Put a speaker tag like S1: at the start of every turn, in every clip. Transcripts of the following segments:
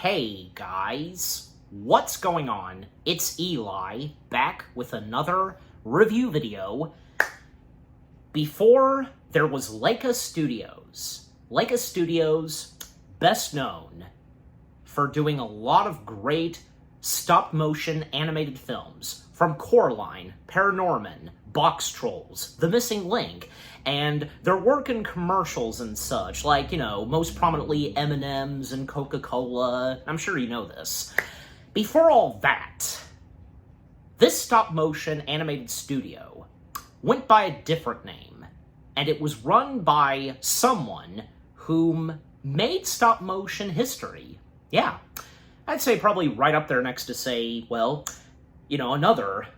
S1: Hey guys, what's going on? It's Eli, back with another review video. Before, there was Leica Studios. Leica Studios, best known for doing a lot of great stop-motion animated films, from Coraline, Paranorman, Box Trolls, The Missing Link, and their work in commercials and such, like, most prominently M&M's and Coca-Cola. I'm sure you know this. Before all that, this stop-motion animated studio went by a different name, and it was run by someone whom made stop-motion history. Yeah, I'd say probably right up there next to, say, well, another,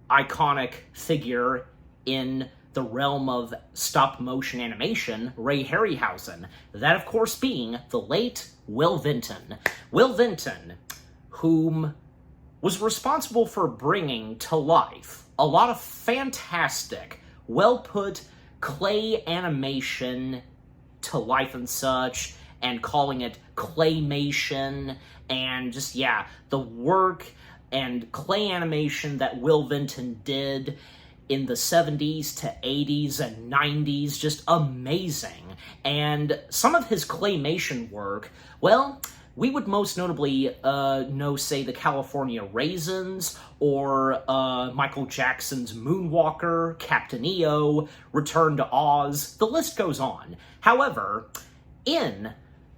S1: iconic figure in the realm of stop-motion animation, Ray Harryhausen. That, of course, being the late Will Vinton. Will Vinton, whom was responsible for bringing to life a lot of fantastic, well-put clay animation to life and such, and calling it claymation, and just, the work and clay animation that Will Vinton did in the 70s to 80s and 90s, just amazing. And some of his claymation work, well, we would most notably know, say, the California Raisins, or Michael Jackson's Moonwalker, Captain EO, Return to Oz, the list goes on. However, in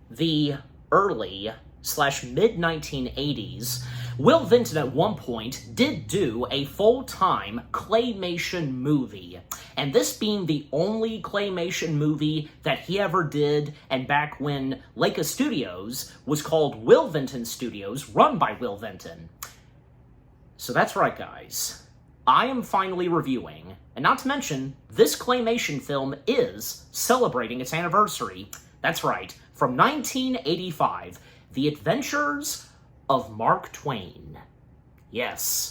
S1: the early/mid-1980s, Will Vinton at one point did do a full-time claymation movie, and this being the only claymation movie that he ever did, and back when Leica Studios was called Will Vinton Studios, run by Will Vinton. So that's right, guys. I am finally reviewing, and not to mention, this claymation film is celebrating its anniversary. That's right, from 1985, The Adventures of Mark Twain. Yes,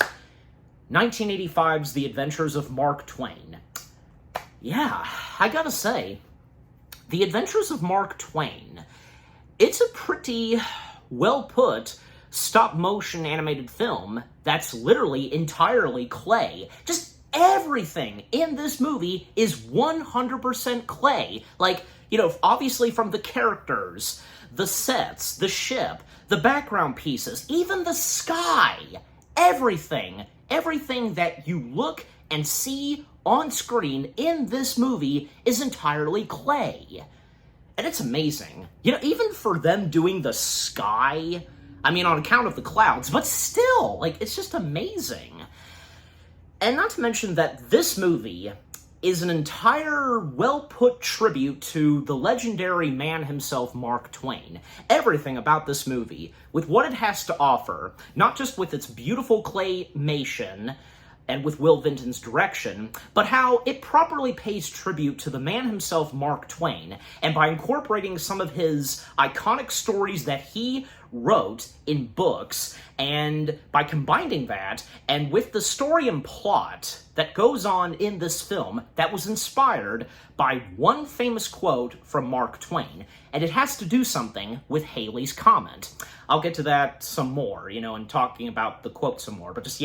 S1: 1985's The Adventures of Mark Twain. Yeah, I gotta say, The Adventures of Mark Twain, it's a pretty well-put stop-motion animated film that's literally entirely clay. Just everything in this movie is 100% clay. Like, obviously from the characters, the sets, the ship, the background pieces, even the sky, everything that you look and see on screen in this movie is entirely clay. And it's amazing. Even for them doing the sky, on account of the clouds, but still, it's just amazing. And not to mention that this movie is an entire well-put tribute to the legendary man himself, Mark Twain. Everything about this movie, with what it has to offer, not just with its beautiful claymation and with Will Vinton's direction, but how it properly pays tribute to the man himself, Mark Twain, and by incorporating some of his iconic stories that he wrote in books, and by combining that, and with the story and plot that goes on in this film that was inspired by one famous quote from Mark Twain, and it has to do something with Halley's Comet. I'll get to that some more, and talking about the quote some more, but just,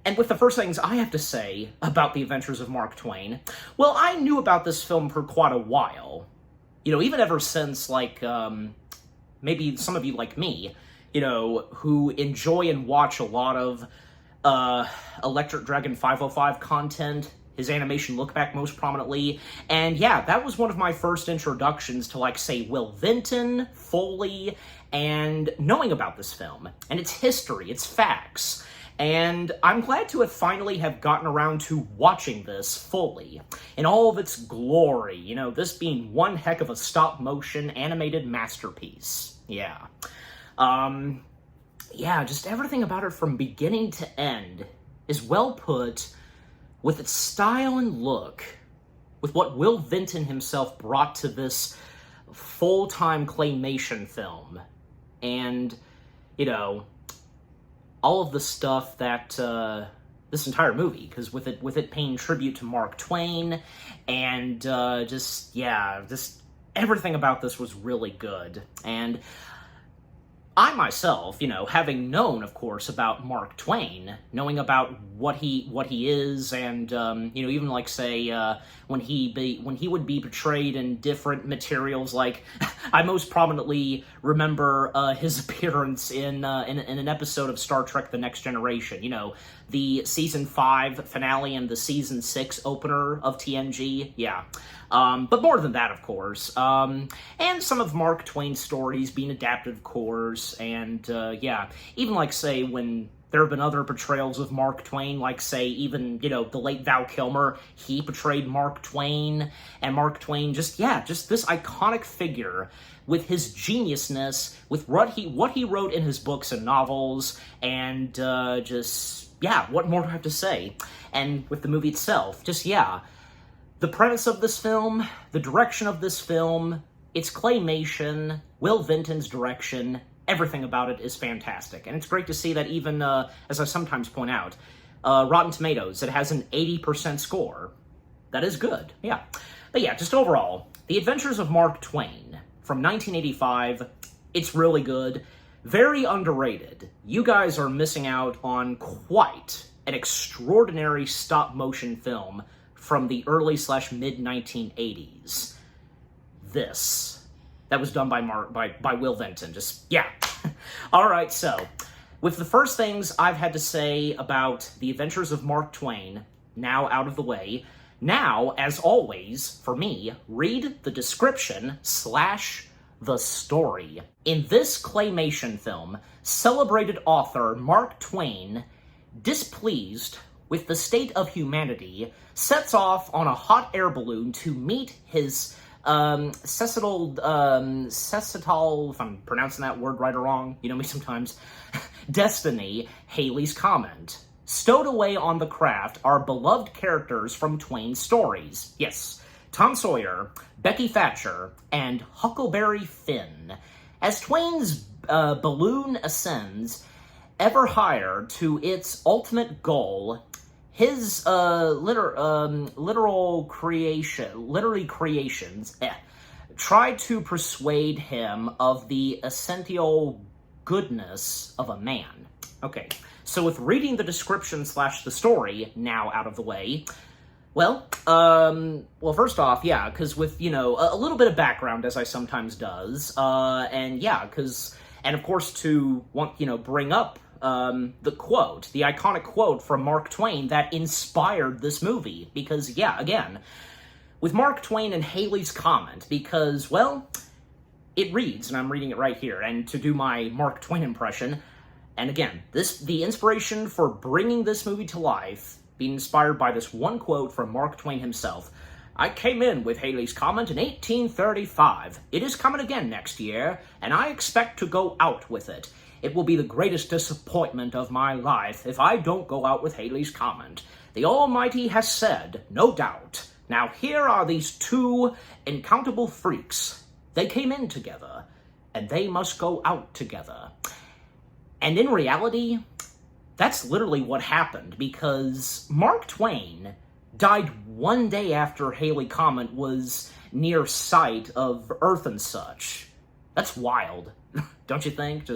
S1: And with the first things I have to say about The Adventures of Mark Twain, well, I knew about this film for quite a while. Even ever since, maybe some of you like me, who enjoy and watch a lot of Electric Dragon 505 content, his animation look back most prominently, and that was one of my first introductions to, say, Will Vinton, Foley, and knowing about this film, and its history, its facts. And I'm glad to finally have gotten around to watching this fully, in all of its glory, this being one heck of a stop-motion animated masterpiece. Just everything about it from beginning to end is well put, with its style and look, with what Will Vinton himself brought to this full-time claymation film, and, all of the stuff that this entire movie, because with it paying tribute to Mark Twain, and just everything about this was really good. And I myself, having known, of course, about Mark Twain, knowing about what he is, and even like say when he would be portrayed in different materials, like I most prominently remember his appearance in an episode of Star Trek: The Next Generation. The season 5 finale and the season 6 opener of TNG. Yeah. But more than that, of course. And some of Mark Twain's stories being adapted, of course. And, even like, say, when there have been other portrayals of Mark Twain, like, say, even, the late Val Kilmer, he portrayed Mark Twain. And Mark Twain, just this iconic figure with his geniusness, with what he wrote in his books and novels, and, what more do I have to say? And with the movie itself, the premise of this film, the direction of this film, its claymation, Will Vinton's direction, everything about it is fantastic. And it's great to see that even, as I sometimes point out, Rotten Tomatoes, it has an 80% score. That is good, yeah. But yeah, just overall, The Adventures of Mark Twain from 1985, it's really good. Very underrated. You guys are missing out on quite an extraordinary stop-motion film from the early/mid-1980s. That was done by Will Vinton. Alright, so, with the first things I've had to say about The Adventures of Mark Twain now out of the way, now, as always, for me, read the description / the story. In this claymation film, celebrated author Mark Twain, displeased with the state of humanity, sets off on a hot air balloon to meet his Cecital, if I'm pronouncing that word right or wrong, you know me sometimes, Destiny, Halley's Comet. Stowed away on the craft are beloved characters from Twain's stories. Yes, Tom Sawyer, Becky Thatcher, and Huckleberry Finn. As Twain's balloon ascends ever higher to its ultimate goal, his literary creations try to persuade him of the essential goodness of a man. Okay, so with reading the description / the story now out of the way, well, first off, because with, a little bit of background, as I sometimes does, and of course to bring up the quote, the iconic quote from Mark Twain that inspired this movie, because, again, with Mark Twain and Halley's Comet, because, it reads, and I'm reading it right here, and to do my Mark Twain impression, and again, the inspiration for bringing this movie to life, being inspired by this one quote from Mark Twain himself. I came in with Halley's Comet in 1835. It is coming again next year, and I expect to go out with it. It will be the greatest disappointment of my life if I don't go out with Halley's Comet. The Almighty has said, no doubt. Now here are these two incountable freaks. They came in together, and they must go out together. And in reality, that's literally what happened, because Mark Twain died one day after Halley Comet was near sight of Earth and such. That's wild, don't you think?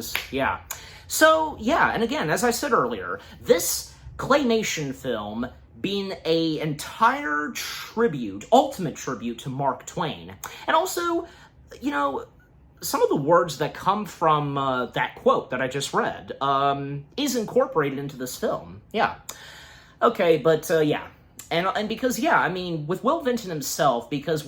S1: So, and again, as I said earlier, this claymation film being an entire tribute, ultimate tribute to Mark Twain. And also, some of the words that come from that quote that I just read is incorporated into this film. Okay, but and because, with Will Vinton himself, because,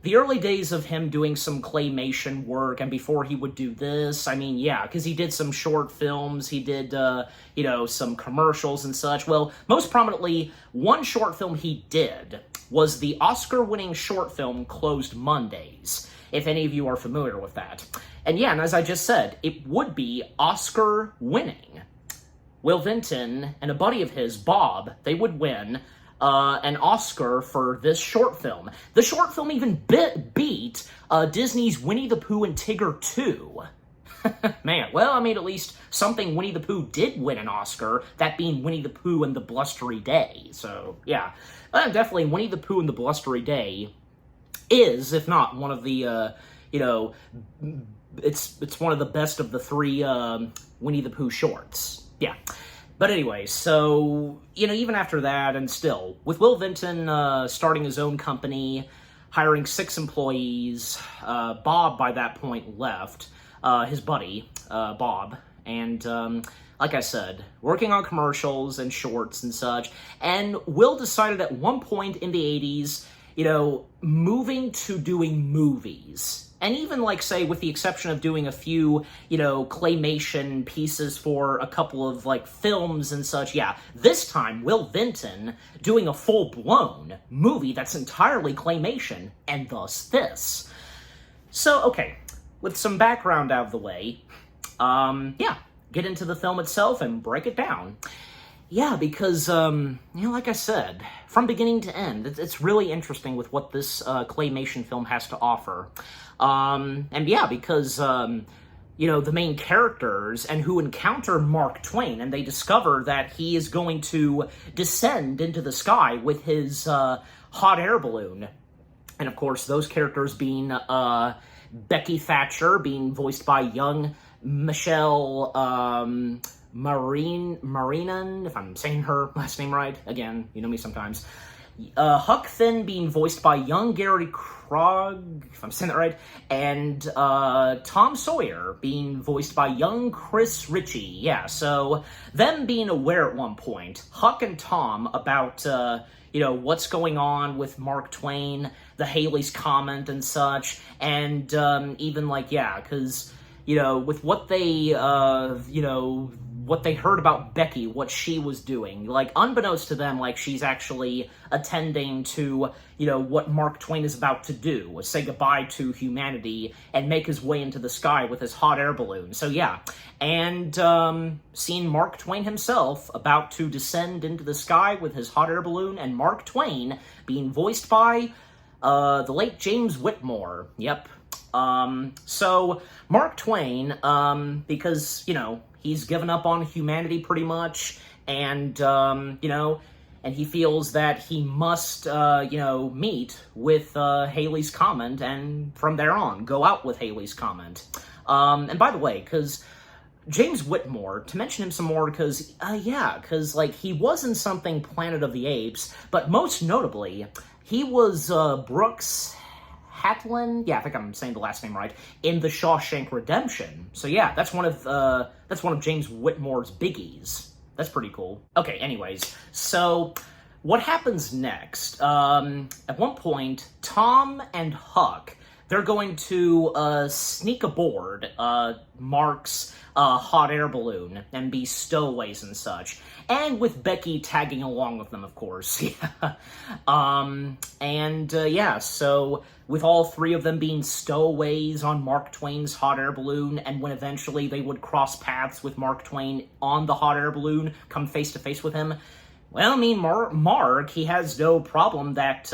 S1: the early days of him doing some claymation work, and before he would do this, because he did some short films, he did, some commercials and such. Well, most prominently, one short film he did was the Oscar-winning short film Closed Mondays, if any of you are familiar with that. And and as I just said, it would be Oscar-winning. Will Vinton and a buddy of his, Bob, they would win an Oscar for this short film. The short film even beat Disney's Winnie the Pooh and Tigger 2. Man, at least something Winnie the Pooh did win an Oscar, that being Winnie the Pooh and the Blustery Day. So, definitely Winnie the Pooh and the Blustery Day is, if not one of the, it's one of the best of the three Winnie the Pooh shorts. Yeah. But anyway, so, even after that, and still, with Will Vinton starting his own company, hiring 6 employees, Bob, by that point, left, his buddy, Bob, and, like I said, working on commercials and shorts and such, and Will decided at one point in the 80s, moving to doing movies. And even, like, say, with the exception of doing a few, claymation pieces for a couple of, like, films and such, yeah, this time, Will Vinton doing a full-blown movie that's entirely claymation, and thus this. So, okay, with some background out of the way, yeah, get into the film itself and break it down. Yeah, because, like I said, from beginning to end, it's really interesting with what this claymation film has to offer. And yeah, because, the main characters and who encounter Mark Twain, and they discover that he is going to descend into the sky with his hot air balloon. And of course, those characters being Becky Thatcher, being voiced by young Michelle Marinan, if I'm saying her last name right. Again, you know me sometimes. Huck Finn being voiced by young Gary Krog, if I'm saying that right, and Tom Sawyer being voiced by young Chris Ritchie. Yeah, so them being aware at one point, Huck and Tom, about, what's going on with Mark Twain, the Halley's Comet and such, and even, like, yeah, because, with what they, what they heard about Becky, what she was doing. Like, unbeknownst to them, like, she's actually attending to, what Mark Twain is about to do, say goodbye to humanity, and make his way into the sky with his hot air balloon. So, yeah. And, seeing Mark Twain himself about to descend into the sky with his hot air balloon, and Mark Twain being voiced by, the late James Whitmore. Yep. So, Mark Twain, because, he's given up on humanity pretty much, and, and he feels that he must, meet with Halley's Comet, and from there on, go out with Halley's Comet. And by the way, because James Whitmore, to mention him some more, because, like, he was in something Planet of the Apes, but most notably, he was, Brooks Hatlin, yeah, I think I'm saying the last name right, in The Shawshank Redemption. So yeah, that's one of James Whitmore's biggies. That's pretty cool. Okay, anyways, so what happens next? At one point, Tom and Huck, they're going to sneak aboard Mark's hot air balloon and be stowaways and such. And with Becky tagging along with them, of course. Yeah. So with all 3 of them being stowaways on Mark Twain's hot air balloon, and when eventually they would cross paths with Mark Twain on the hot air balloon, come face to face with him, well, I mean, Mark, he has no problem that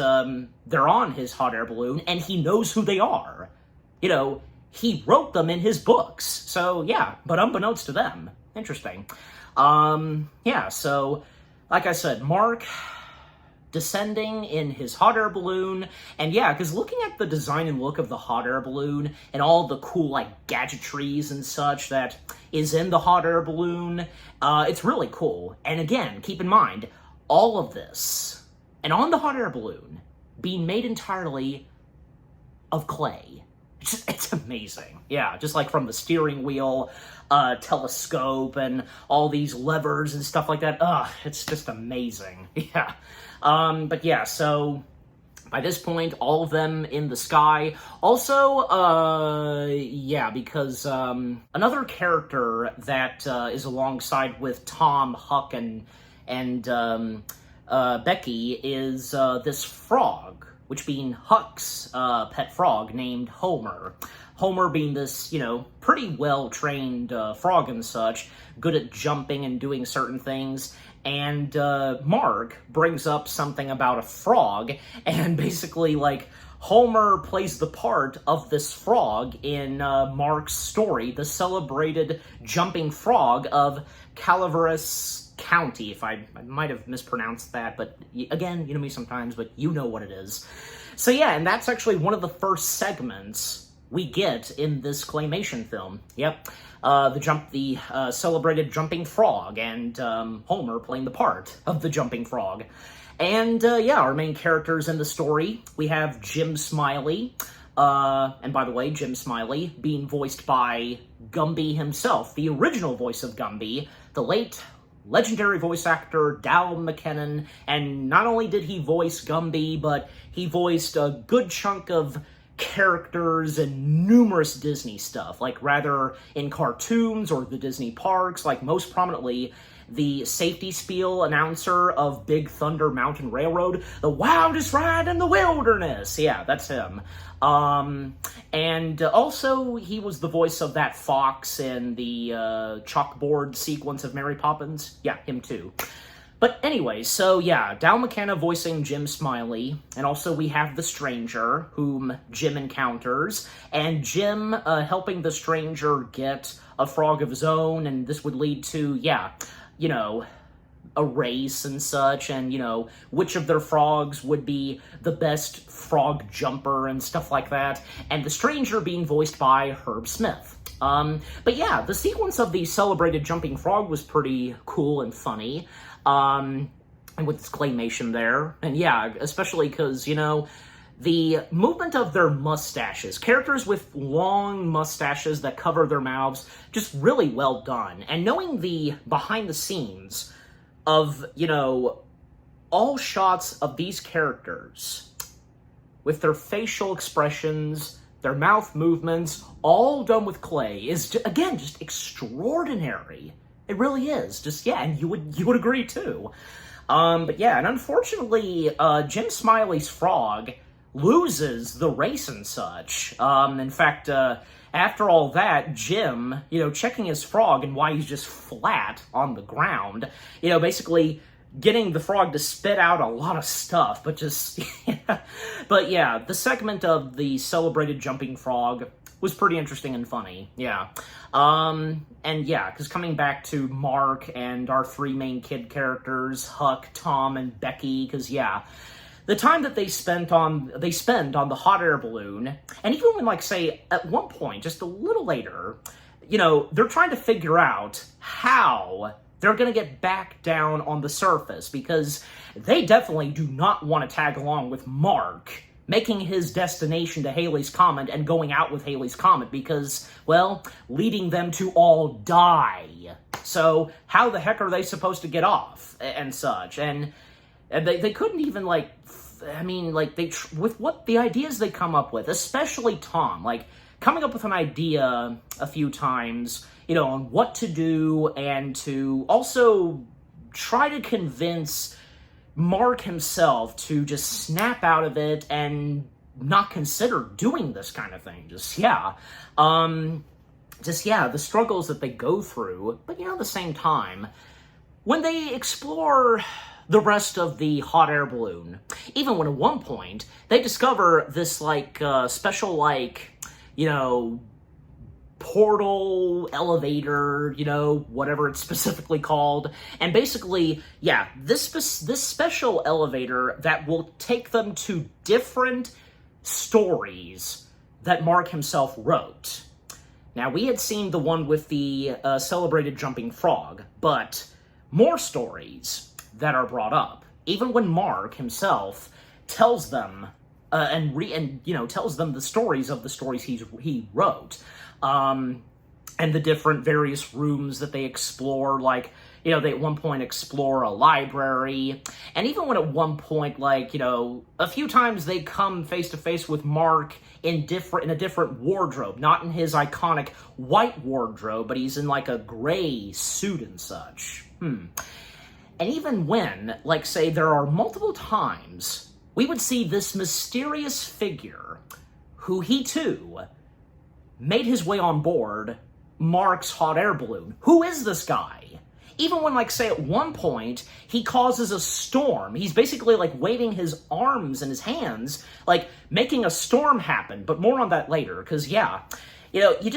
S1: they're on his hot air balloon, and he knows who they are. He wrote them in his books. So, yeah, but unbeknownst to them. Interesting. Yeah, so, like I said, Mark descending in his hot air balloon, and yeah, because looking at the design and look of the hot air balloon, and all the cool, like, gadgetries and such that is in the hot air balloon, it's really cool. And again, keep in mind, all of this, and on the hot air balloon, being made entirely of clay. It's amazing. Yeah, just like from the steering wheel, telescope, and all these levers and stuff like that. It's just amazing. Yeah. But yeah, so by this point, all of them in the sky. Also, yeah, because another character that is alongside with Tom, Huck, and Becky is this frog, which being Huck's pet frog named Homer. Homer being this, pretty well-trained frog and such, good at jumping and doing certain things. And Mark brings up something about a frog, and basically, like, Homer plays the part of this frog in Mark's story, the celebrated jumping frog of Calaveras County, if I might have mispronounced that, but again, you know me sometimes, but you know what it is. So yeah, and that's actually one of the first segments we get in this claymation film. Yep. The celebrated jumping frog, and Homer playing the part of the jumping frog. And yeah, our main characters in the story, we have Jim Smiley, and by the way, Jim Smiley being voiced by Gumby himself, the original voice of Gumby, the late legendary voice actor Dal McKinnon. And not only did he voice Gumby, but he voiced a good chunk of characters and numerous Disney stuff, like rather in cartoons or the Disney parks, like most prominently the safety spiel announcer of Big Thunder Mountain Railroad, the wildest ride in the wilderness. Yeah, that's him. And also he was the voice of that fox in the chalkboard sequence of Mary Poppins. Yeah, him too. But anyway, so yeah, Dal McKenna voicing Jim Smiley, and also we have the stranger, whom Jim encounters, and Jim helping the stranger get a frog of his own, and this would lead to, yeah, you know, a race and such, and, you know, which of their frogs would be the best frog jumper and stuff like that, and the stranger being voiced by Herb Smith. But yeah, the sequence of the celebrated jumping frog was pretty cool and funny. And with its claymation there. And yeah, especially because, you know, the movement of their mustaches, characters with long mustaches that cover their mouths, just really well done. And knowing the behind the scenes of, you know, all shots of these characters with their facial expressions, their mouth movements, all done with clay is, again, just extraordinary. It really is. Just, yeah, and you would agree, too. But yeah, and unfortunately, Jim Smiley's frog loses the race and such. In fact, after all that, Jim, you know, checking his frog and why he's just flat on the ground, you know, basically getting the frog to spit out a lot of stuff, but just, yeah. But yeah, the segment of the celebrated jumping frog was pretty interesting and funny, yeah. And yeah, because coming back to Mark and our three main kid characters, Huck, Tom, and Becky, because yeah, the time that they spend on the hot air balloon, and even when, like, say, at one point, just a little later, you know, they're trying to figure out how they're going to get back down on the surface, because they definitely do not want to tag along with Mark making his destination to Halley's Comet and going out with Halley's Comet because, well, leading them to all die. So how the heck are they supposed to get off and such? And they couldn't even, like, I mean, like, with what the ideas they come up with, especially Tom, like, coming up with an idea a few times, you know, on what to do, and to also try to convince Mark himself to just snap out of it and not consider doing this kind of thing. Just, yeah. The struggles that they go through. But, you know, at the same time, when they explore the rest of the hot air balloon, even when at one point they discover this, like, special, like, you know, portal, elevator, you know, whatever it's specifically called. And basically, yeah, this special elevator that will take them to different stories that Mark himself wrote. Now, we had seen the one with the celebrated jumping frog, but more stories that are brought up, even when Mark himself tells them tells them the stories of the stories he wrote. And the different various rooms that they explore, like, you know, they at one point explore a library, and even when at one point, like, you know, a few times they come face to face with Mark in a different wardrobe, not in his iconic white wardrobe, but he's in, like, a gray suit and such. And even when, like, say, there are multiple times we would see this mysterious figure who he too made his way on board Mark's hot air balloon. Who is this guy? Even when, like, say, at one point, he causes a storm. He's basically, like, waving his arms and his hands, like, making a storm happen. But more on that later, because, yeah, you know, you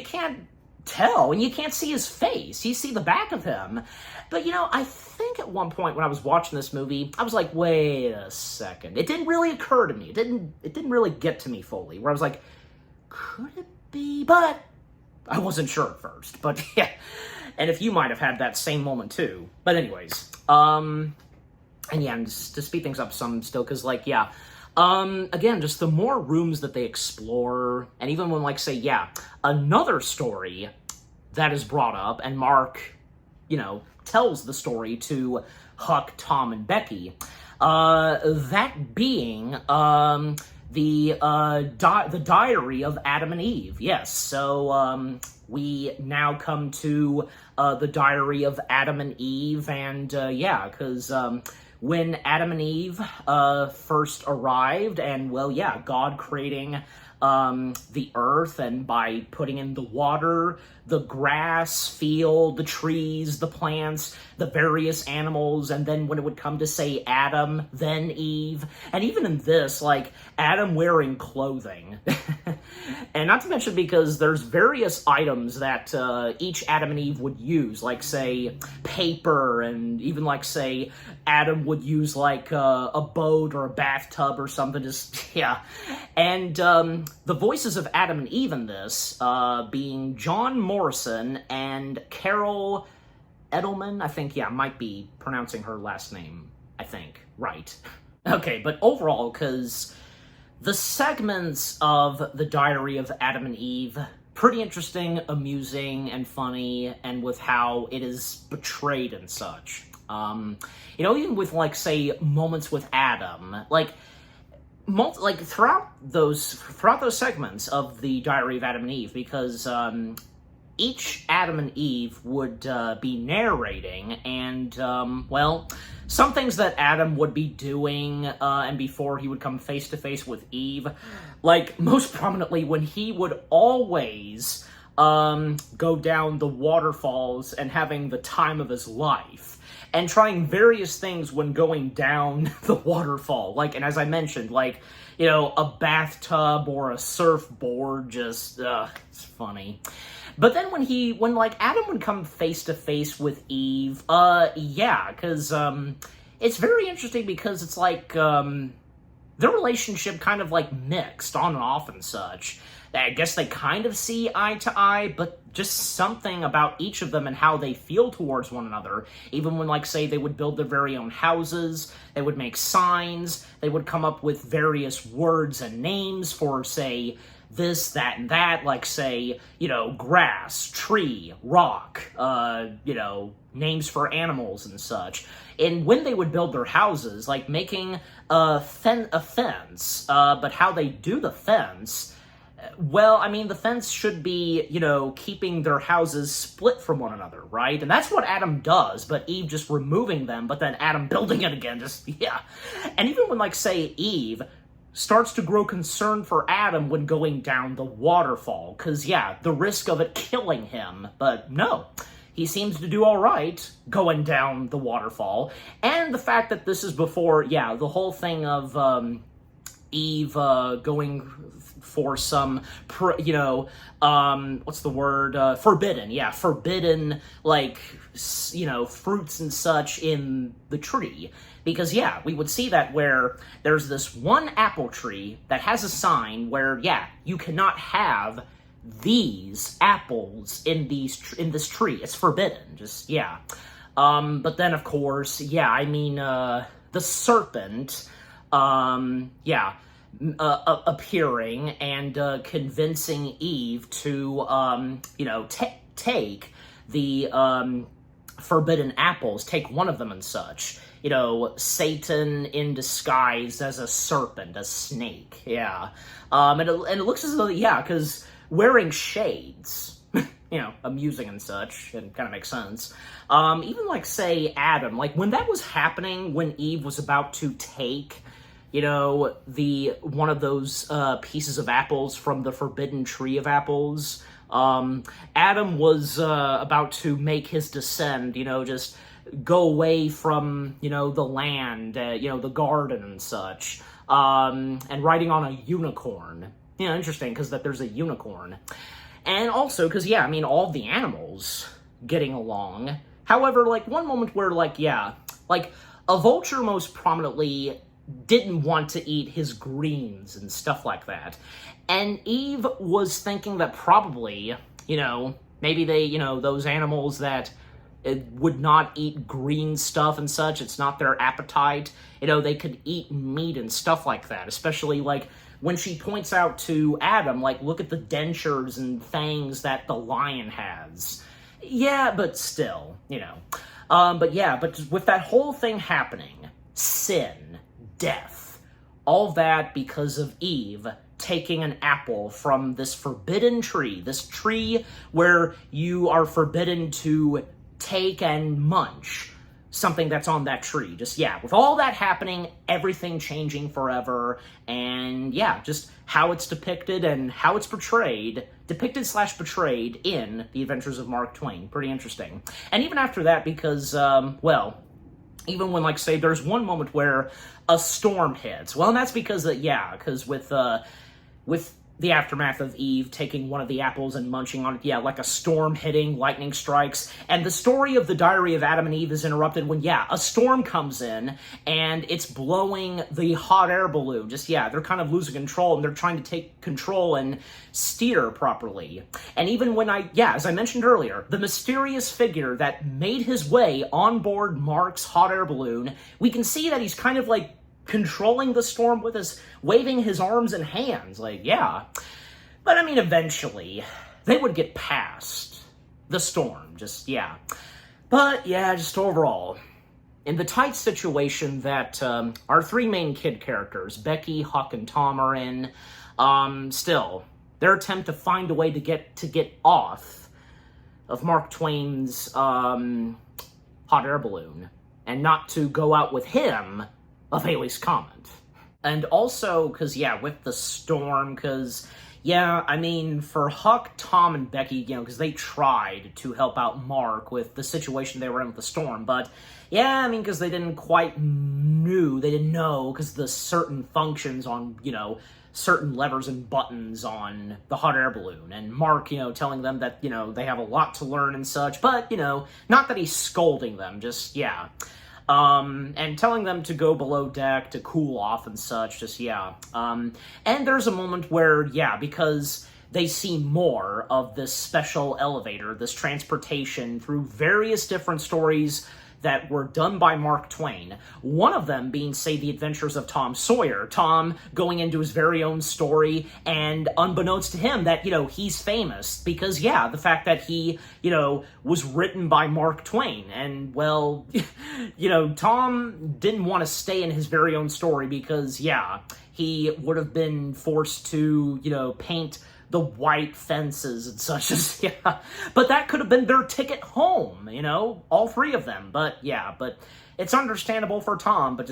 S1: can't tell, and you can't see his face. You see the back of him. But, you know, I think at one point when I was watching this movie, I was like, wait a second. It didn't really occur to me. It didn't really get to me fully, where I was like, could it be? But I wasn't sure at first, but yeah. And if you might have had that same moment too. But anyways, and yeah, and just to speed things up some still, because, like, yeah, again, just the more rooms that they explore, and even when, like, say, yeah, another story that is brought up, and Mark, you know, tells the story to Huck, Tom, and Becky, that being, the diary of Adam and Eve. Yes, so, we now come to, the diary of Adam and Eve, and, yeah, because, when Adam and Eve, first arrived, and, well, yeah, God creating, the earth, and by putting in the water, the grass, field, the trees, the plants, the various animals, and then when it would come to, say, Adam, then Eve, and even in this, like, Adam wearing clothing. And not to mention, because there's various items that each Adam and Eve would use, like, say, paper, and even, like, say, Adam would use, like, a boat or a bathtub or something, just, yeah. And the voices of Adam and Eve in this, being John Morrison and Carol Edelman, I think, yeah, might be pronouncing her last name, I think, right. Okay, but overall, because the segments of the Diary of Adam and Eve, pretty interesting, amusing, and funny, and with how it is portrayed and such. You know, even with, like, say, moments with Adam, like, throughout those segments of the Diary of Adam and Eve, because, each Adam and Eve would be narrating, and, well, some things that Adam would be doing, and before he would come face-to-face with Eve, like, most prominently, when he would always go down the waterfalls and having the time of his life, and trying various things when going down the waterfall, like, and as I mentioned, like, you know, a bathtub or a surfboard, just, it's funny. But then when like, Adam would come face to face with Eve, yeah, because, it's very interesting because it's like, their relationship kind of, like, mixed on and off and such. I guess they kind of see eye to eye, but just something about each of them and how they feel towards one another. Even when, like, say, they would build their very own houses, they would make signs, they would come up with various words and names for, say, this, that, and that, like, say, you know, grass, tree, rock, you know, names for animals and such. And when they would build their houses, like, making a fence, but how they do the fence, well, I mean, the fence should be, you know, keeping their houses split from one another, right? And that's what Adam does, but Eve just removing them, but then Adam building it again, just, yeah. And even when, like, say, Eve starts to grow concerned for Adam when going down the waterfall, because, yeah, the risk of it killing him, but no. He seems to do all right going down the waterfall, and the fact that this is before, yeah, the whole thing of, Eve, going for some, you know, what's the word, forbidden, yeah, forbidden, like, you know, fruits and such in the tree. Because, yeah, we would see that where there's this one apple tree that has a sign where, yeah, you cannot have these apples in this tree. It's forbidden, just, yeah. But then, of course, yeah, I mean, the serpent, yeah, appearing and convincing Eve to, you know, take the forbidden apples, take one of them and such. You know, Satan in disguise as a serpent, a snake, yeah. And it looks as though, yeah, because wearing shades, you know, amusing and such, and kind of makes sense. Even, like, say, Adam, like, when that was happening, when Eve was about to take, you know, one of those pieces of apples from the forbidden tree of apples, Adam was about to make his descent, you know, just go away from, you know, the land, you know, the garden and such, and riding on a unicorn. You know, interesting, because that there's a unicorn. And also, because, yeah, I mean, all the animals getting along. However, like, one moment where, like, yeah, like, a vulture most prominently didn't want to eat his greens and stuff like that. And Eve was thinking that probably, maybe they, those animals that would not eat green stuff and such, it's not their appetite, they could eat meat and stuff like that, especially, like, when she points out to Adam, like, look at the dentures and fangs that the lion has. Yeah, but still, but with that whole thing happening, sin, death, all that because of Eve taking an apple from this forbidden tree, this tree where you are forbidden to take and munch something that's on that tree. Just, with all that happening, everything changing forever, and just how it's depicted and how it's depicted/portrayed in The Adventures of Mark Twain. Pretty interesting. And even after that, because, even when, like, say, there's one moment where a storm hits. Well, and that's because, because with the aftermath of Eve taking one of the apples and munching on it, like a storm hitting, lightning strikes, and the story of the Diary of Adam and Eve is interrupted when, a storm comes in, and it's blowing the hot air balloon. Just, they're kind of losing control, and they're trying to take control and steer properly. And even when as I mentioned earlier, the mysterious figure that made his way on board Mark's hot air balloon, we can see that he's kind of, like, controlling the storm with waving his arms and hands, but I mean, eventually they would get past the storm, but just overall, in the tight situation that our three main kid characters, Becky, Huck, and Tom, are in, still, their attempt to find a way to get off of Mark Twain's hot air balloon and not to go out with him of Halley's Comet. And also, because, with the storm, because, I mean, for Huck, Tom, and Becky, because they tried to help out Mark with the situation they were in with the storm, but, because they didn't know, because the certain functions on, certain levers and buttons on the hot air balloon, and Mark, telling them that, they have a lot to learn and such, but, not that he's scolding them, and telling them to go below deck to cool off and such, and there's a moment where, because they see more of this special elevator, this transportation through various different stories that were done by Mark Twain. One of them being, say, The Adventures of Tom Sawyer. Tom going into his very own story, and unbeknownst to him that, he's famous because, the fact that he, was written by Mark Twain. And, well, Tom didn't want to stay in his very own story because, he would have been forced to, paint the white fences and such as, but that could have been their ticket home, all three of them, but it's understandable for Tom, but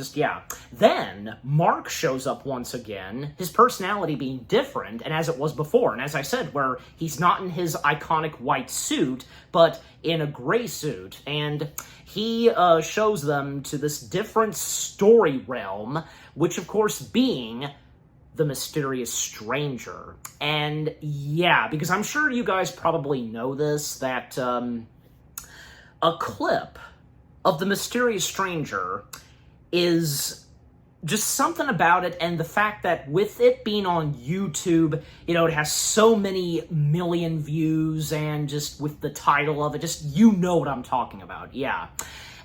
S1: Then, Mark shows up once again, his personality being different, and as it was before, and as I said, where he's not in his iconic white suit, but in a gray suit, and he shows them to this different story realm, which of course being the mysterious stranger. And because I'm sure you guys probably know this, that a clip of the mysterious stranger is just something about it, and the fact that with it being on YouTube, it has so many million views, and just with the title of it, you know what I'm talking about,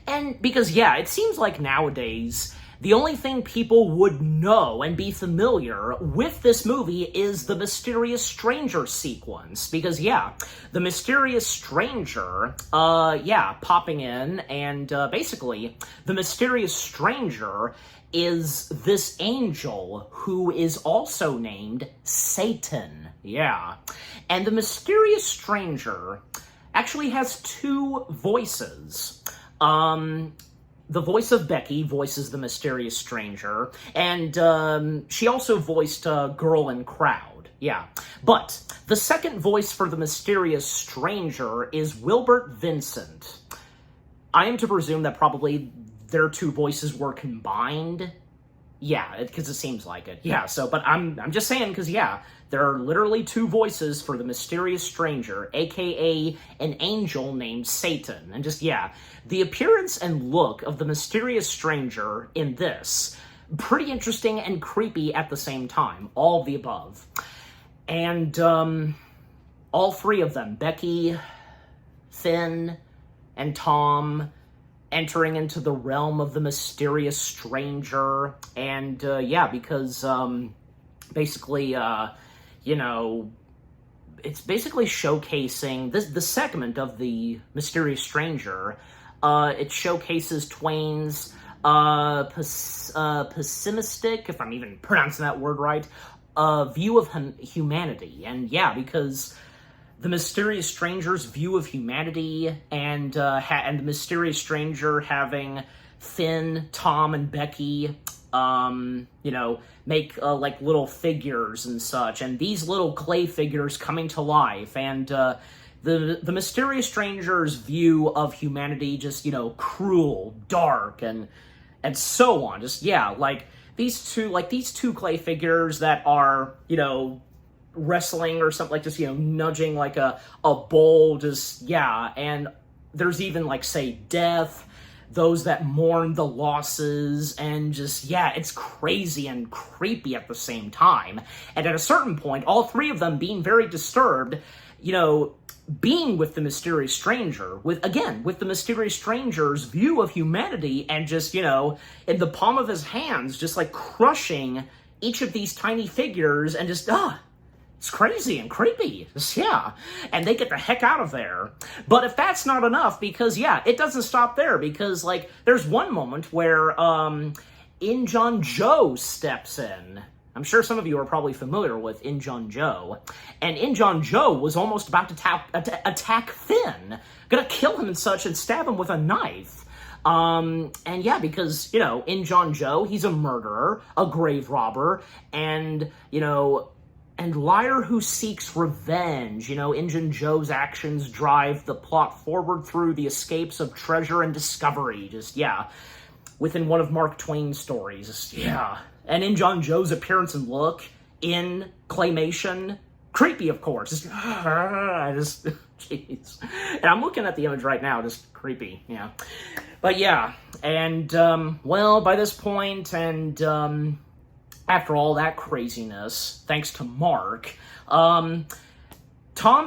S1: And because, it seems like nowadays, the only thing people would know and be familiar with this movie is the mysterious stranger sequence. Because, the mysterious stranger, popping in, and basically, the mysterious stranger is this angel who is also named Satan. And the mysterious stranger actually has two voices. The voice of Becky voices the mysterious stranger, and she also voiced Girl in Crowd, But the second voice for the mysterious stranger is Wilbert Vincent. I am to presume that probably their two voices were combined. Because it seems like it. But I'm just saying, because, there are literally two voices for the mysterious stranger, aka an angel named Satan. And the appearance and look of the mysterious stranger in this pretty interesting and creepy at the same time. All of the above. And all three of them, Becky, Finn, and Tom, entering into the realm of the mysterious stranger. And yeah, because basically, you know, it's basically showcasing the segment of the mysterious stranger. It showcases Twain's pessimistic, if I'm even pronouncing that word right, view of humanity. And yeah, because the mysterious stranger's view of humanity, and the mysterious stranger having Finn, Tom, and Becky, you know, make like little figures and such, and these little clay figures coming to life, and the mysterious stranger's view of humanity, just, you know, cruel, dark, and so on. Just, yeah, like these two clay figures that are, you know, wrestling or something, like just, you know, nudging like a bowl, just, yeah. And there's even, like, say, death, those that mourn the losses, and just, yeah, it's crazy and creepy at the same time. And at a certain point, all three of them being very disturbed, you know, being with the mysterious stranger, with the mysterious stranger's view of humanity, and just, you know, in the palm of his hands, just like crushing each of these tiny figures, and just, it's crazy and creepy. Just, yeah. And they get the heck out of there. But if that's not enough, because, yeah, it doesn't stop there, because, like, there's one moment where, Injun Joe steps in. I'm sure some of you are probably familiar with Injun Joe. And Injun Joe was almost about to attack Finn. Gonna kill him and such, and stab him with a knife. And yeah, because, you know, Injun Joe, he's a murderer, a grave robber, and, you know, and liar who seeks revenge. You know, Injun Joe's actions drive the plot forward through the escapes of treasure and discovery. Just, yeah, within one of Mark Twain's stories. Just, yeah. And Injun Joe's appearance and look in claymation, creepy, of course. Just, jeez. And I'm looking at the image right now, just creepy, yeah. But yeah, and, well, by this point, and, after all that craziness, thanks to Mark, Tom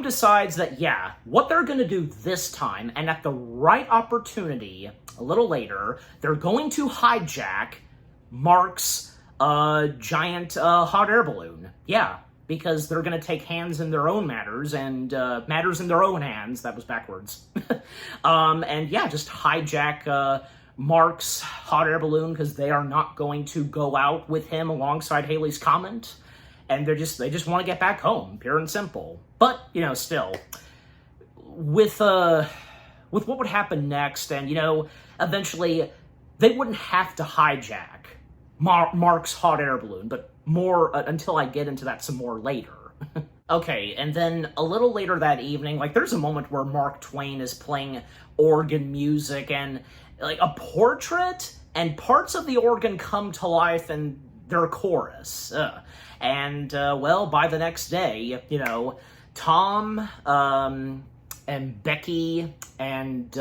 S1: decides that, yeah, what they're going to do this time, and at the right opportunity, a little later, they're going to hijack Mark's giant hot air balloon. Yeah, because they're going to take hands in their own matters, and matters in their own hands. That was backwards. And yeah, just hijack Mark's hot air balloon, because they are not going to go out with him alongside Haley's Comet, and they just want to get back home, pure and simple. But, you know, still, with what would happen next, and, you know, eventually they wouldn't have to hijack Mark's hot air balloon, but more until I get into that some more later. Okay, and then a little later that evening, like, there's a moment where Mark Twain is playing organ music, and, like, a portrait, and parts of the organ come to life, and they're a chorus. And, well, by the next day, you know, Tom, and Becky, and,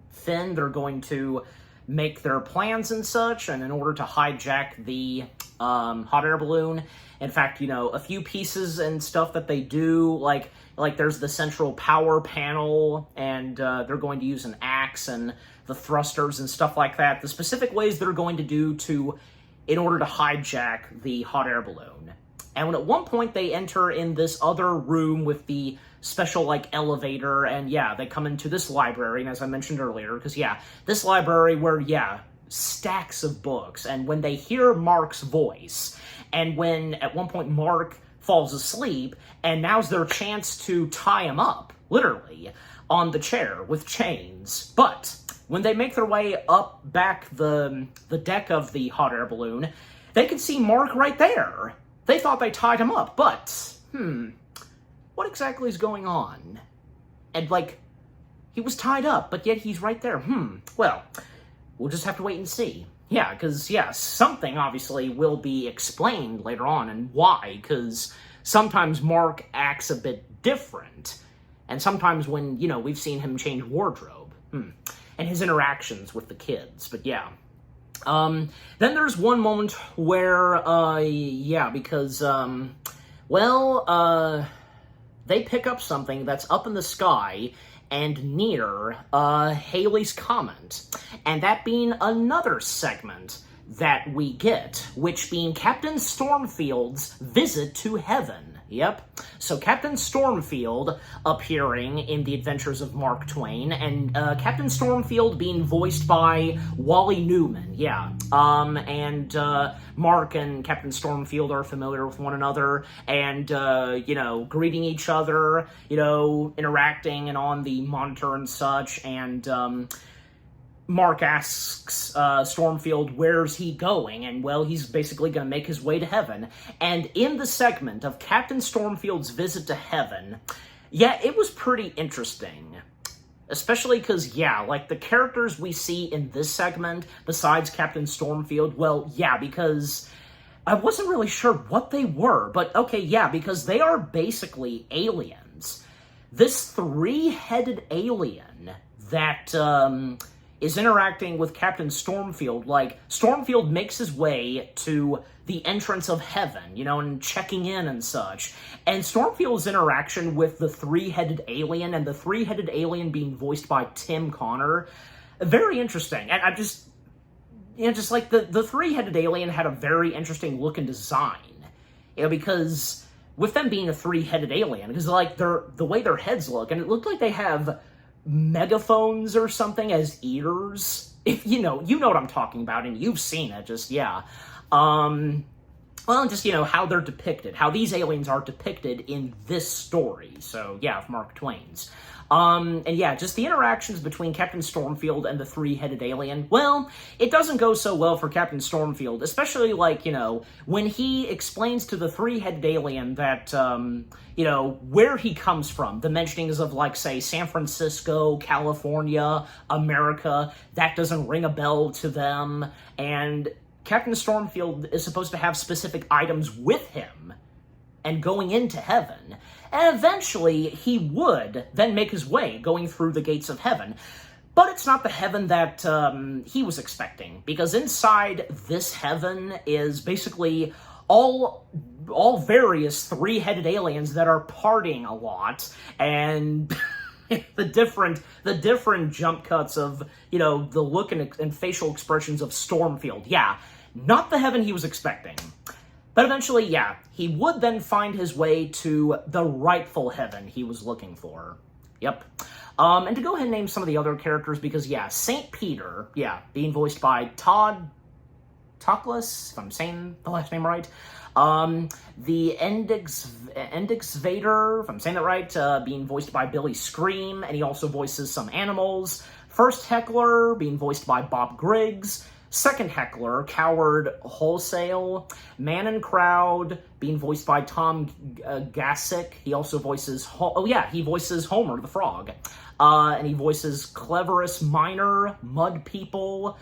S1: Finn, they're going to make their plans and such, and in order to hijack the hot air balloon. In fact, you know, a few pieces and stuff that they do, like there's the central power panel, and they're going to use an axe and the thrusters and stuff like that. The specific ways they're going to do in order to hijack the hot air balloon. And when at one point they enter in this other room with the special, like, elevator, and yeah, they come into this library, and as I mentioned earlier, because yeah, this library where, yeah, stacks of books, and when they hear Mark's voice, and when at one point Mark falls asleep, and now's their chance to tie him up, literally, on the chair with chains. But when they make their way up back the deck of the hot air balloon, they can see Mark right there. They thought they tied him up, but, what exactly is going on? And, like, he was tied up, but yet he's right there. Well, we'll just have to wait and see. Yeah, because, yeah, something obviously will be explained later on, and why, because sometimes Mark acts a bit different, and sometimes when, you know, we've seen him change wardrobe, and his interactions with the kids, but yeah. Then there's one moment where, because, they pick up something that's up in the sky and near, Halley's Comet. And that being another segment that we get, which being Captain Stormfield's visit to heaven. Yep. So Captain Stormfield appearing in The Adventures of Mark Twain, and Captain Stormfield being voiced by Wally Newman. Yeah. And Mark and Captain Stormfield are familiar with one another, and, greeting each other, interacting and on the monitor and such, and, Mark asks Stormfield where's he going, and, well, he's basically going to make his way to heaven. And in the segment of Captain Stormfield's visit to heaven, it was pretty interesting. Especially because, the characters we see in this segment, besides Captain Stormfield, because I wasn't really sure what they were, but okay, because they are basically aliens. This three-headed alien that, is interacting with Captain Stormfield. Stormfield makes his way to the entrance of heaven, and checking in and such. And Stormfield's interaction with the three-headed alien, and the three-headed alien being voiced by Tim Connor, very interesting. And I just, the three-headed alien had a very interesting look and design. Because with them being a three-headed alien, because, the way their heads look, and it looked like they have megaphones or something as ears. If you know what I'm talking about, and you've seen it, how they're depicted, how these aliens are depicted in this story. So, of Mark Twain's. Just the interactions between Captain Stormfield and the three-headed alien, it doesn't go so well for Captain Stormfield, especially, when he explains to the three-headed alien that, where he comes from. The mentionings of, say, San Francisco, California, America, that doesn't ring a bell to them, and Captain Stormfield is supposed to have specific items with him and going into heaven. And eventually, he would then make his way, going through the gates of heaven. But it's not the heaven that he was expecting, because inside this heaven is basically all various three-headed aliens that are partying a lot, and the different jump cuts of, the look and facial expressions of Stormfield. Not the heaven he was expecting. But eventually, he would then find his way to the rightful heaven he was looking for. Yep. And to go ahead and name some of the other characters, because, St. Peter, being voiced by Todd Tuckless, if I'm saying the last name right. The Endix Vader, if I'm saying that right, being voiced by Billy Scream, and he also voices some animals. First Heckler, being voiced by Bob Griggs. Second Heckler, Coward Wholesale. Man and Crowd, being voiced by Tom Gasick. He also voices, he voices Homer the Frog. And he voices Cleverest Miner, Mud People.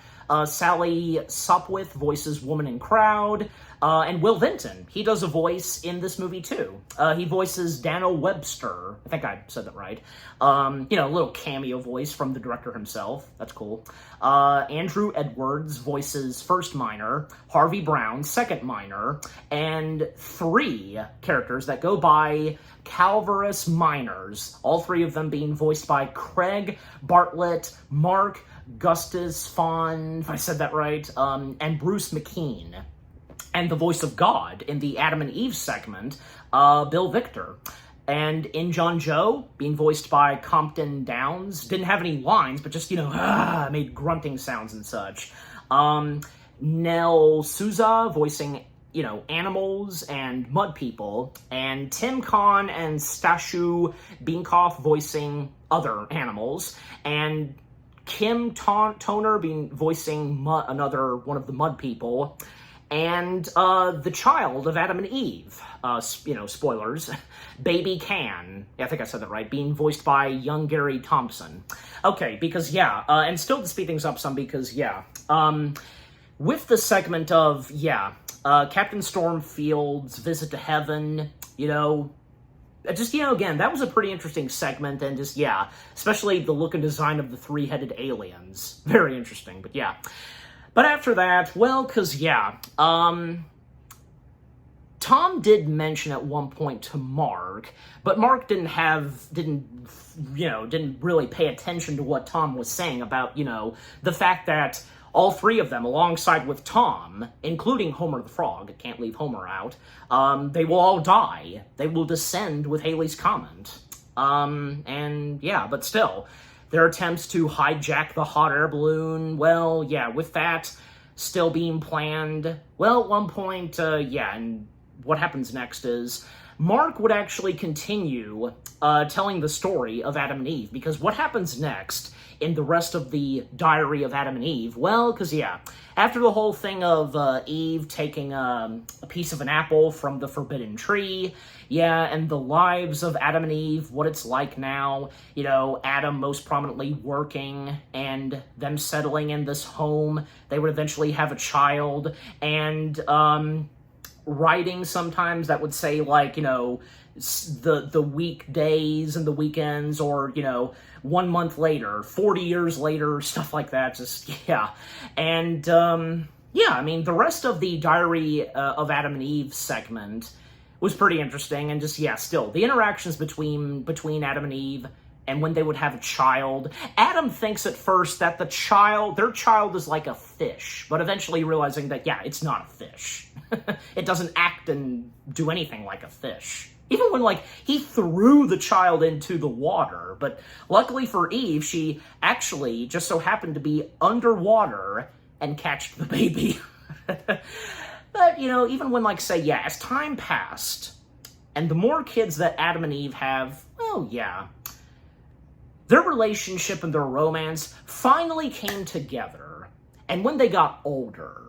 S1: Sally Sopwith voices Woman in Crowd. And Will Vinton, he does a voice in this movie too. He voices Dano Webster. I think I said that right. A little cameo voice from the director himself. That's cool. Andrew Edwards voices First Miner, Harvey Brown, Second Miner, and three characters that go by Calvarus Miners. All three of them being voiced by Craig Bartlett, Mark Gustafson, if I said that right, and Bruce McKean. And the voice of God in the Adam and Eve segment, Bill Victor. And in John Joe, being voiced by Compton Downs, didn't have any lines, but just, made grunting sounds and such. Nell Souza voicing, animals and mud people. And Tim Kahn and Stashu Bienkoff voicing other animals. And Kim Toner voicing another one of the mud people. And the child of Adam and Eve, spoilers, Baby Can, I think I said that right, being voiced by young Gary Thompson. Okay, because, and still to speed things up some, because, with the segment of, Captain Stormfield's visit to heaven, again, that was a pretty interesting segment, and especially the look and design of the three-headed aliens. Very interesting, but But after that, well, because, yeah, Tom did mention at one point to Mark, but Mark didn't really pay attention to what Tom was saying about, the fact that all three of them, alongside with Tom, including Homer the Frog, can't leave Homer out, they will all die. They will descend with Halley's Comet. And yeah, but still, their attempts to hijack the hot air balloon, well, yeah, with that still being planned, well, at one point, and what happens next is Mark would actually continue telling the story of Adam and Eve, because what happens next in the rest of the Diary of Adam and Eve, well, because, yeah, after the whole thing of Eve taking a piece of an apple from the forbidden tree, yeah, and the lives of Adam and Eve, what it's like now, Adam most prominently working, and them settling in this home, they would eventually have a child, and, writing sometimes that would say, like, the weekdays and the weekends, or, 1 month later, 40 years later, stuff like that, just, yeah. And, yeah, I mean, the rest of the Diary of Adam and Eve segment was pretty interesting, and just, yeah, still, the interactions between Adam and Eve, and when they would have a child. Adam thinks at first that their child is like a fish, but eventually realizing that, yeah, it's not a fish. It doesn't act and do anything like a fish. Even when, like, he threw the child into the water. But luckily for Eve, she actually just so happened to be underwater and catched the baby. But, even when, like, say, yeah, as time passed, and the more kids that Adam and Eve have, well, yeah, their relationship and their romance finally came together. And when they got older,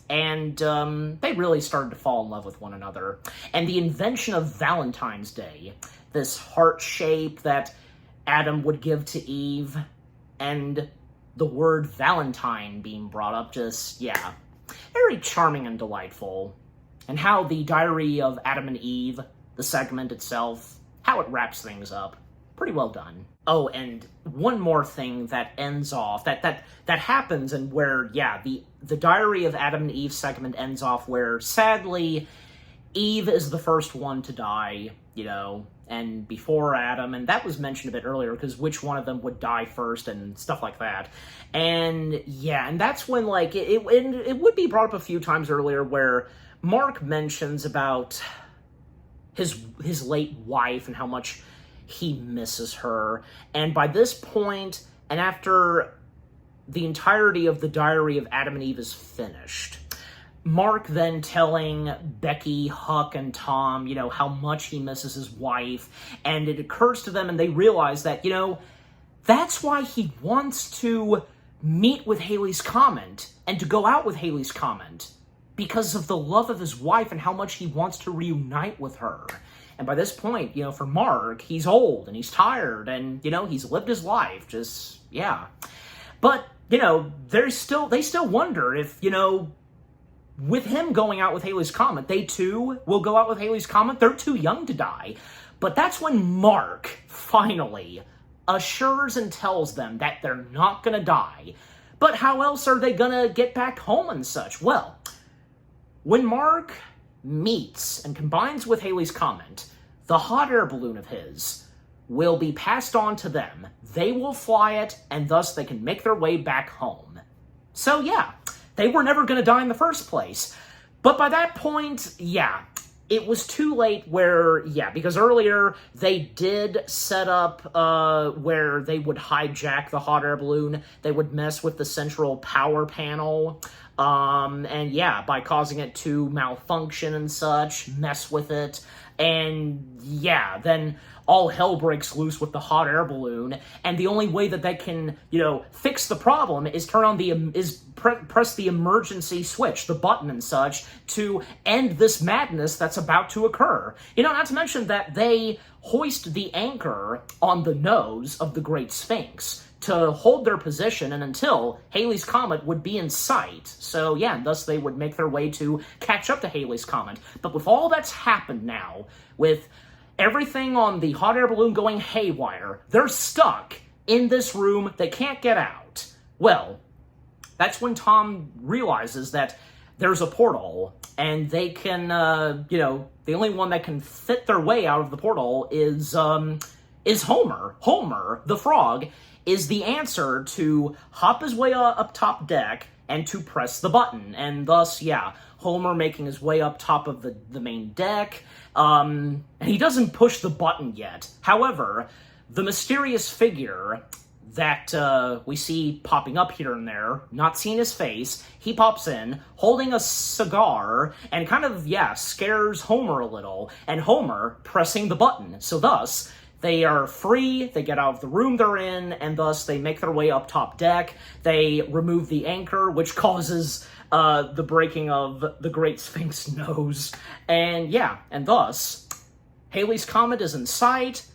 S1: and they really started to fall in love with one another. And the invention of Valentine's Day, this heart shape that Adam would give to Eve, and the word Valentine being brought up, just, yeah, very charming and delightful. And how the Diary of Adam and Eve, the segment itself, how it wraps things up. Pretty well done. Oh, and one more thing that ends off, that happens, and where, yeah, the Diary of Adam and Eve segment ends off where, sadly, Eve is the first one to die, and before Adam, and that was mentioned a bit earlier, because which one of them would die first, and stuff like that. And, yeah, and that's when, like, it would be brought up a few times earlier, where Mark mentions about his late wife, and how much he misses her. And by this point, and after the entirety of the Diary of Adam and Eve is finished, Mark then telling Becky, Huck, and Tom, how much he misses his wife, and it occurs to them, and they realize that, that's why he wants to meet with Halley's Comet, and to go out with Halley's Comet, because of the love of his wife, and how much he wants to reunite with her. And by this point, for Mark, he's old, and he's tired, and, he's lived his life, just, yeah. But, they still wonder if, with him going out with Halley's Comet, they too will go out with Halley's Comet. They're too young to die. But that's when Mark, finally, assures and tells them that they're not gonna die. But how else are they gonna get back home and such? Well, when Mark meets and combines with Halley's Comet, the hot air balloon of his will be passed on to them. They will fly it, and thus they can make their way back home. So yeah, they were never going to die in the first place. But by that point, yeah, it was too late where, yeah, because earlier they did set up where they would hijack the hot air balloon. They would mess with the central power panel. And yeah, by causing it to malfunction and such, mess with it. And yeah, then all hell breaks loose with the hot air balloon, and the only way that they can, fix the problem is press the emergency switch, the button and such, to end this madness that's about to occur. Not to mention that they hoist the anchor on the nose of the Great Sphinx to hold their position and until Halley's Comet would be in sight. So yeah, and thus they would make their way to catch up to Halley's Comet. But with all that's happened now, with everything on the hot air balloon going haywire, they're stuck in this room. They can't get out. Well, that's when Tom realizes that there's a portal, and they can, the only one that can fit their way out of the portal is Homer. Homer, the frog, is the answer to hop his way up top deck and to press the button. And thus, yeah, Homer making his way up top of the main deck, and he doesn't push the button yet. However, the mysterious figure that we see popping up here and there, not seeing his face, he pops in, holding a cigar, and kind of, scares Homer a little, and Homer pressing the button. So thus, they are free, they get out of the room they're in, and thus they make their way up top deck. They remove the anchor, which causes the breaking of the Great Sphinx nose. And thus, Halley's Comet is in sight.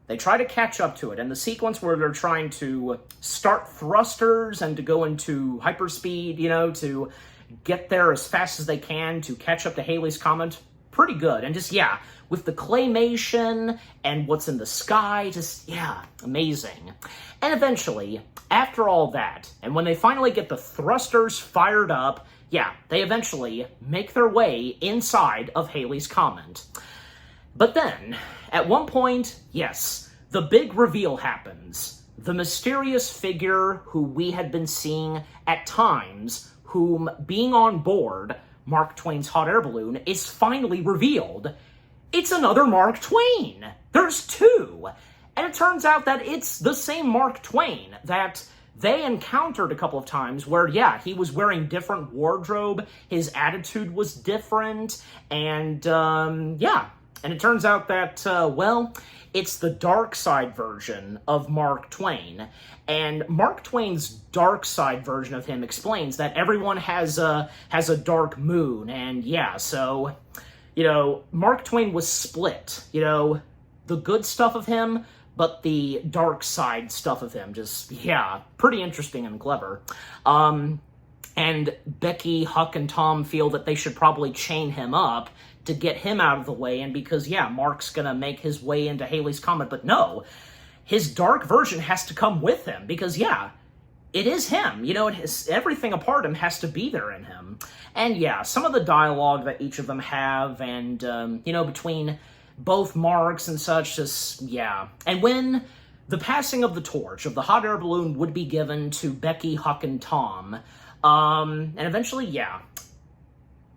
S1: They try to catch up to it, and the sequence where they're trying to start thrusters and to go into hyperspeed, to get there as fast as they can to catch up to Halley's Comet, pretty good. And just, with the claymation and what's in the sky, just, amazing. And eventually, after all that, and when they finally get the thrusters fired up, they eventually make their way inside of Halley's Comet. But then, at one point, the big reveal happens. The mysterious figure who we had been seeing at times, whom being on board Mark Twain's hot air balloon, is finally revealed. It's another Mark Twain! There's two! And it turns out that it's the same Mark Twain that they encountered a couple of times where, he was wearing different wardrobe, his attitude was different, and, And it turns out that, it's the dark side version of Mark Twain. And Mark Twain's dark side version of him explains that everyone has a dark moon. And so, Mark Twain was split. The good stuff of him, but the dark side stuff of him. Just, pretty interesting and clever. And Becky, Huck, and Tom feel that they should probably chain him up to get him out of the way, and because, Mark's gonna make his way into Halley's Comet, but no, his dark version has to come with him, because, it is him, everything apart him has to be there in him. And some of the dialogue that each of them have, and, between both Marks and such, just, And when the passing of the torch of the hot air balloon would be given to Becky, Huck, and Tom, and eventually,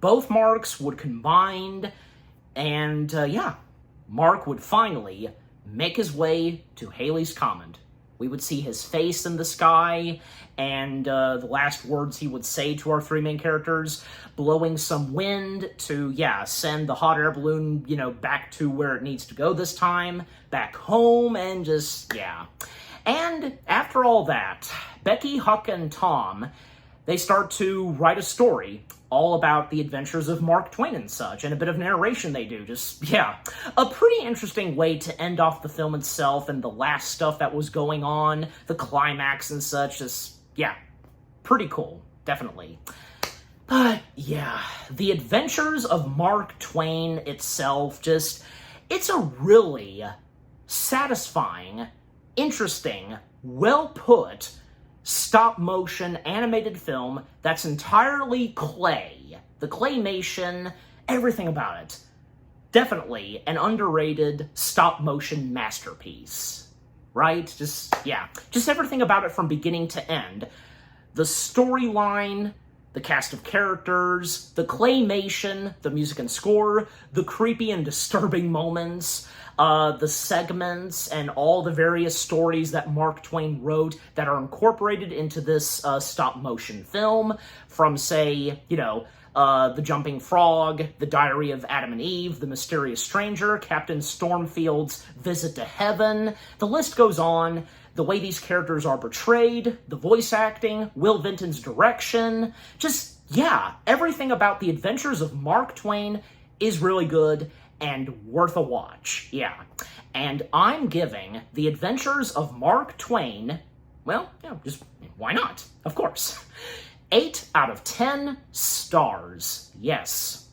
S1: both Marks would combine, and, Mark would finally make his way to Halley's Comet. We would see his face in the sky, and the last words he would say to our three main characters, blowing some wind to, send the hot air balloon, back to where it needs to go this time, back home, and just, And after all that, Becky, Huck, and Tom, they start to write a story all about the adventures of Mark Twain and such, and a bit of narration they do. Just, a pretty interesting way to end off the film itself and the last stuff that was going on, the climax and such. Just, pretty cool, definitely. But, the adventures of Mark Twain itself, just, it's a really satisfying, interesting, well-put, stop-motion animated film that's entirely clay. The claymation, everything about it. Definitely an underrated stop-motion masterpiece. Right? Just everything about it from beginning to end. The storyline, the cast of characters, the claymation, the music and score, the creepy and disturbing moments, the segments, and all the various stories that Mark Twain wrote that are incorporated into this stop-motion film, from, say, The Jumping Frog, The Diary of Adam and Eve, The Mysterious Stranger, Captain Stormfield's Visit to Heaven. The list goes on. The way these characters are portrayed, the voice acting, Will Vinton's direction, just, everything about the adventures of Mark Twain is really good and worth a watch, And I'm giving The Adventures of Mark Twain, just why not? Of course. 8 out of 10 stars. Yes.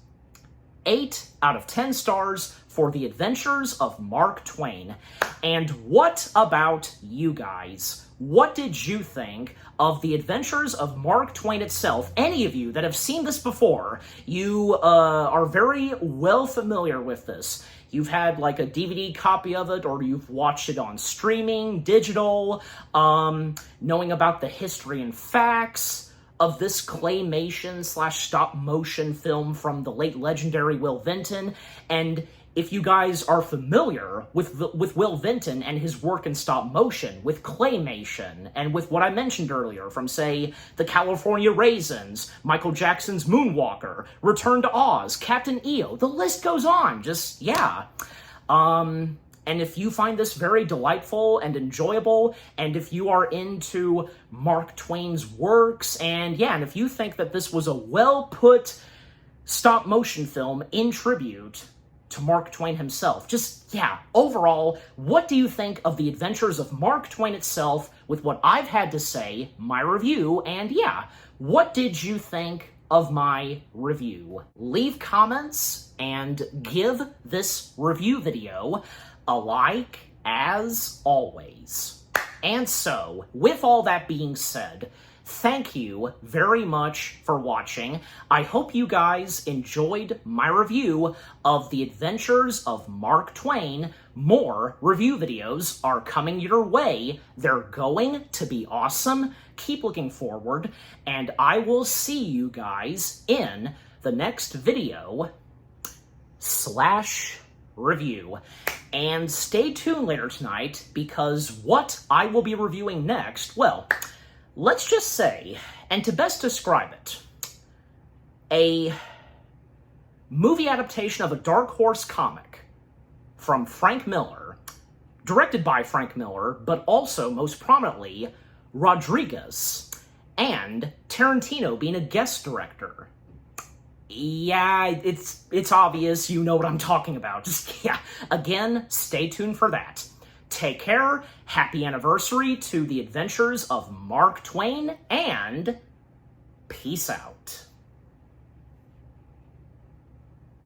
S1: 8 out of 10 stars for The Adventures of Mark Twain. And what about you guys? What did you think of The Adventures of Mark Twain itself? Any of you that have seen this before, you are very well familiar with this. You've had like a DVD copy of it, or you've watched it on streaming, digital, knowing about the history and facts of this claymation / stop motion film from the late legendary Will Vinton. And if you guys are familiar with Will Vinton and his work in stop motion, with claymation, and with what I mentioned earlier from, say, the California Raisins, Michael Jackson's Moonwalker, Return to Oz, Captain EO, the list goes on. Just, yeah. And if you find this very delightful and enjoyable, and if you are into Mark Twain's works, and yeah, and if you think that this was a well-put stop motion film in tribute to Mark Twain himself, just, yeah, overall, what do you think of The Adventures of Mark Twain itself with what I've had to say, my review, and yeah, what did you think of my review? Leave comments and give this review video a like, as always. And so, with all that being said, thank you very much for watching. I hope you guys enjoyed my review of The Adventures of Mark Twain. More review videos are coming your way. They're going to be awesome. Keep looking forward, and I will see you guys in the next video / review. And stay tuned later tonight, because what I will be reviewing next, well, let's just say, and to best describe it, a movie adaptation of a Dark Horse comic from Frank Miller, directed by Frank Miller, but also, most prominently, Rodriguez, and Tarantino being a guest director. Yeah, it's obvious, you know what I'm talking about. Just, yeah, again, stay tuned for that. Take care, happy anniversary to The Adventures of Mark Twain, and peace out.